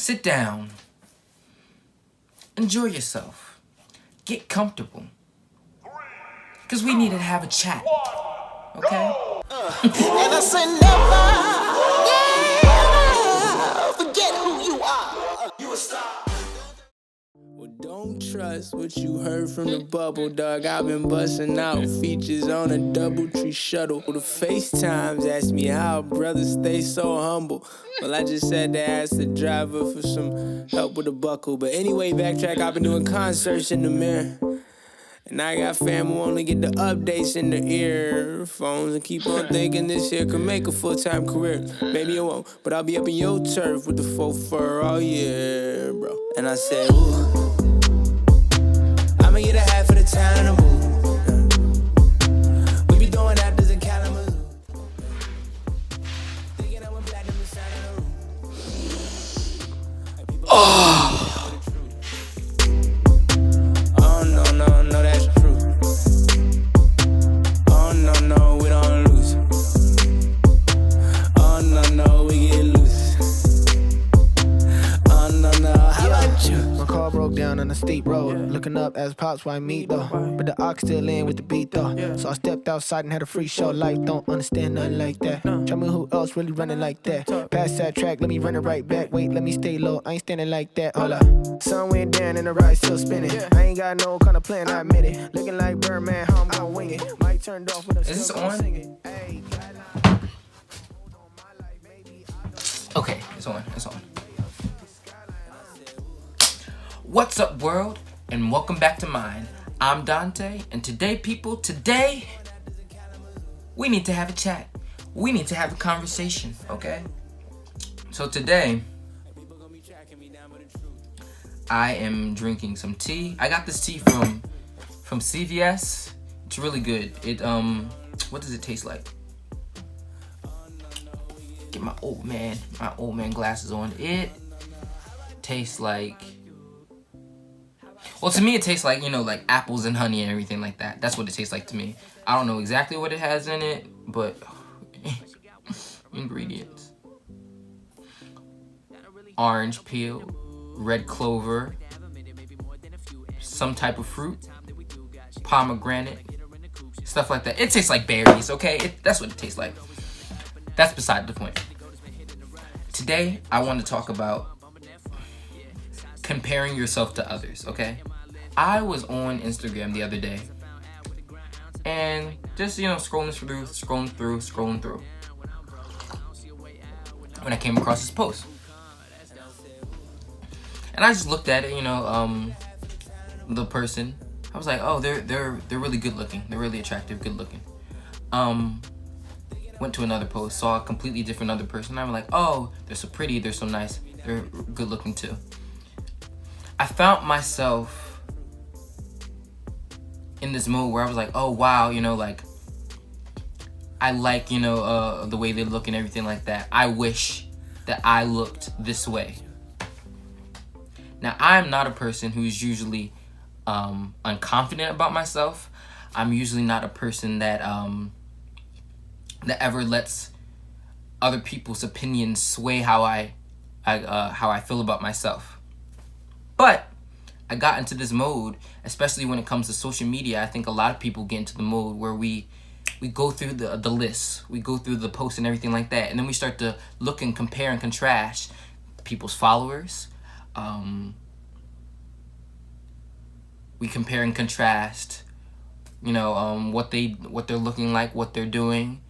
sit down, enjoy yourself, get comfortable, because we need to have a chat, okay? And I say never forget who you are. You a star. Well, don't trust what you heard from the bubble, dog. I've been busting out features on a DoubleTree shuttle. The FaceTimes asked me how brothers stay so humble. Well, I just had to ask the driver for some help with the buckle. But anyway, backtrack, I've been doing concerts in the mirror. And I got fam who only get the updates in the earphones and keep on thinking this here could make a full-time career. Maybe it won't, but I'll be up in your turf with the faux fur all year, bro. And I said, ooh, I'ma get a half of the town in the booth. We be throwing actors in Kalamazoo. Thinking I went platinum inside of the room. Oh. No, that's true. Oh, no, we don't lose. Oh, no, we get loose. Oh, no, how about you? My car broke down on a steep road. Looking up as pops why meet though. But the ox still in with the beat though. So I stepped outside and had a free show. Life don't understand nothing like that. Tell me who else really running like that. Pass that track, let me run it right back. Wait, let me stay low, I ain't standing like that. Hold up. Sun went down and the ride still spinning. I ain't got no kind of plan, I admit it. Looking like Birdman, how I'm gonna wing it. Mic turned off with a Is this on? Okay, it's on. What's up, world? And welcome back to mine. I'm Dante, and today, people, we need to have a chat. We need to have a conversation, okay? So today, I am drinking some tea. I got this tea from CVS. It's really good. It what does it taste like? Get my old man glasses on. It tastes like, well, to me it tastes like, like apples and honey and everything like that. That's what it tastes like to me. I don't know exactly what it has in it, but ingredients: orange peel, red clover, some type of fruit, pomegranate, stuff like that. It tastes like berries, okay? That's what it tastes like. That's beside the point. Today, I want to talk about comparing yourself to others, okay? I was on Instagram the other day and just, scrolling through when I came across this post. And I just looked at it, the person. I was like, oh, they're really good looking. They're really attractive, good looking. Went to another post, saw a completely different other person. I'm like, oh, they're so pretty, they're so nice, they're good looking too. I found myself in this mode where I was like, oh wow, I like, the way they look and everything like that. I wish that I looked this way. Now, I'm not a person who's usually unconfident about myself. I'm usually not a person that ever lets other people's opinions sway how I feel about myself. But I got into this mode, especially when it comes to social media. I think a lot of people get into the mode where we go through the lists, we go through the posts and everything like that, and then we start to look and compare and contrast people's followers. We compare and contrast, what they're looking like, what they're doing.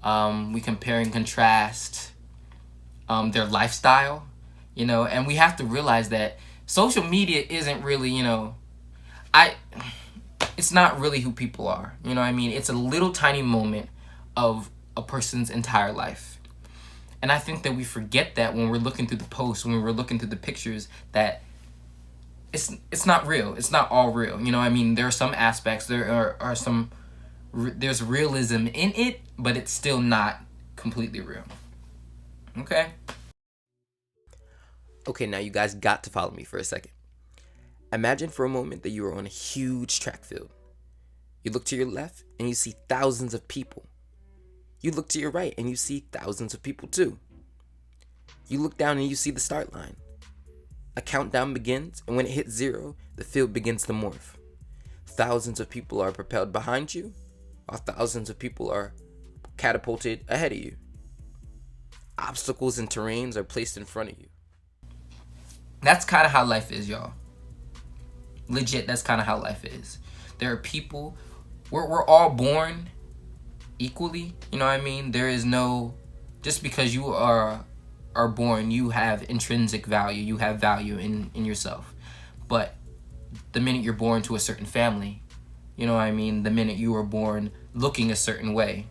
We compare and contrast their lifestyle, and we have to realize that social media isn't really, it's not really who people are. It's a little tiny moment of a person's entire life. And I think that we forget that when we're looking through the posts, when we're looking through the pictures, that it's not real. It's not all real. There are some aspects, there's realism in it, but it's still not completely real. Okay? Okay, now you guys got to follow me for a second. Imagine for a moment that you are on a huge track field. You look to your left and you see thousands of people. You look to your right and you see thousands of people too. You look down and you see the start line. A countdown begins, and when it hits 0, the field begins to morph. Thousands of people are propelled behind you, while thousands of people are catapulted ahead of you. Obstacles and terrains are placed in front of you. That's kind of how life is, y'all. Legit, that's kind of how life is. There are people, we're all born equally, you know what I mean? There is no, just because you are born, you have intrinsic value, you have value in yourself. But the minute you're born to a certain family, you know what I mean? The minute you are born looking a certain way,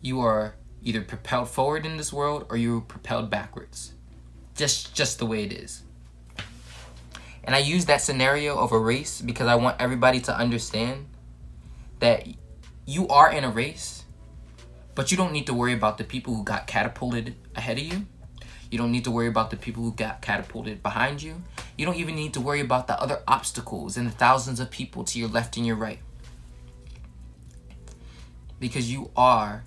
you are either propelled forward in this world or you're propelled backwards. Just the way it is. And I use that scenario of a race because I want everybody to understand that you are in a race, but you don't need to worry about the people who got catapulted ahead of you. You don't need to worry about the people who got catapulted behind you. You don't even need to worry about the other obstacles and the thousands of people to your left and your right. Because you are,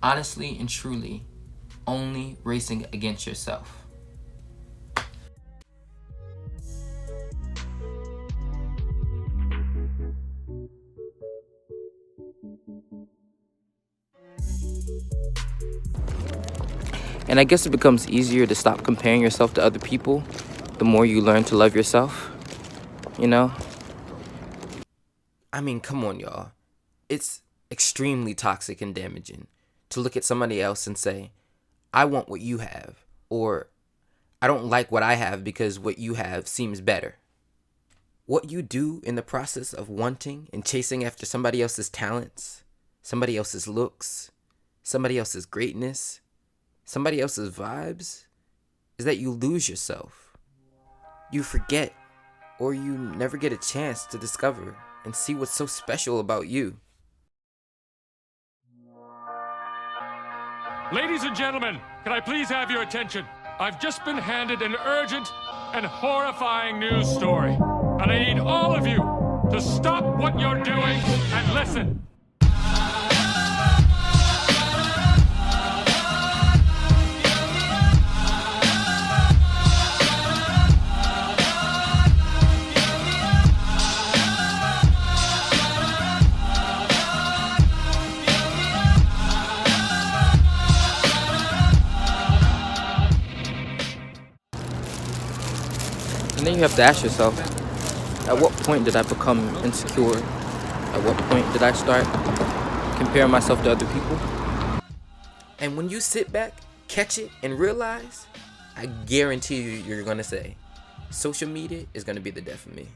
honestly and truly, only racing against yourself. And I guess it becomes easier to stop comparing yourself to other people the more you learn to love yourself, you know? I mean, come on, y'all. It's extremely toxic and damaging to look at somebody else and say, I want what you have, or I don't like what I have because what you have seems better. What you do in the process of wanting and chasing after somebody else's talents, somebody else's looks, somebody else's greatness, somebody else's vibes, is that you lose yourself. You forget, or you never get a chance to discover and see what's so special about you. Ladies and gentlemen, can I please have your attention? I've just been handed an urgent and horrifying news story, and I need all of you to stop what you're doing and listen. And then you have to ask yourself, at what point did I become insecure? At what point did I start comparing myself to other people? And when you sit back, catch it, and realize, I guarantee you, you're gonna say, social media is gonna be the death of me.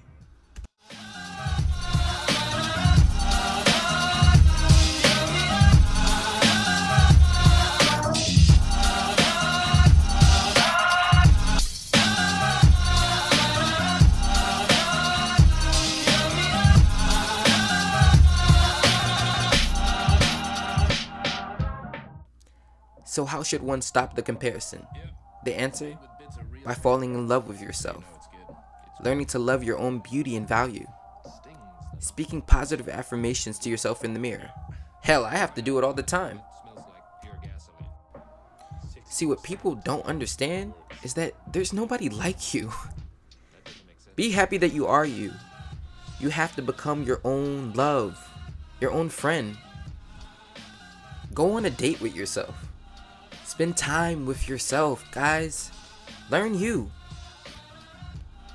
So how should one stop the comparison? The answer? By falling in love with yourself. Learning to love your own beauty and value. Speaking positive affirmations to yourself in the mirror. Hell, I have to do it all the time. See, what people don't understand is that there's nobody like you. Be happy that you are you. You have to become your own love, your own friend. Go on a date with yourself. Spend time with yourself, guys. Learn you.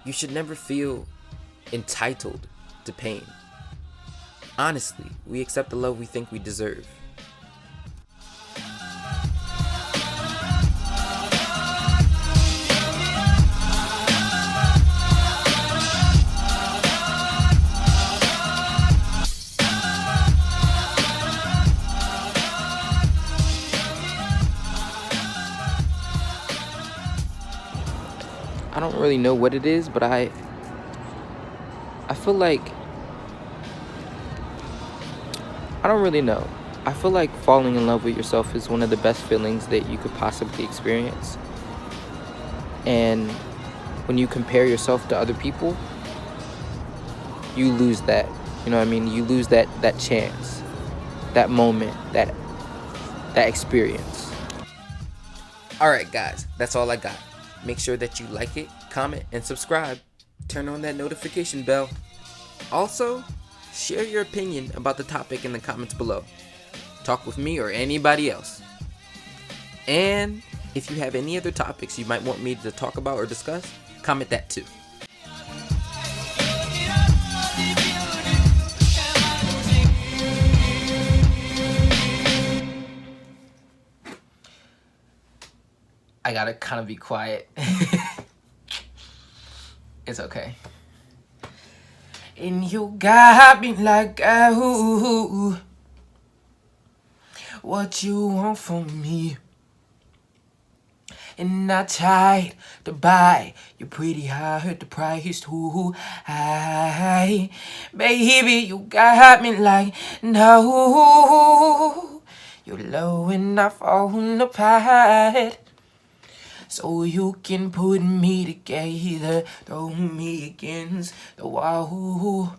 You should never feel entitled to pain. Honestly, we accept the love we think we deserve. I don't really know what it is, but I feel like, I don't really know. I feel like falling in love with yourself is one of the best feelings that you could possibly experience. And when you compare yourself to other people, you lose that. You know what I mean? You lose that chance, that moment, that experience. All right, guys, that's all I got. Make sure that you like it, comment, and subscribe. Turn on that notification bell. Also, share your opinion about the topic in the comments below. Talk with me or anybody else. And if you have any other topics you might want me to talk about or discuss, comment that too. I gotta kind of be quiet. It's okay. And you got me like, ooh, what you want from me? And I tried to buy you pretty high, heard the price too high. Baby, you got me like, no, you're low and I fall apart. So you can put me together, throw me against the wall.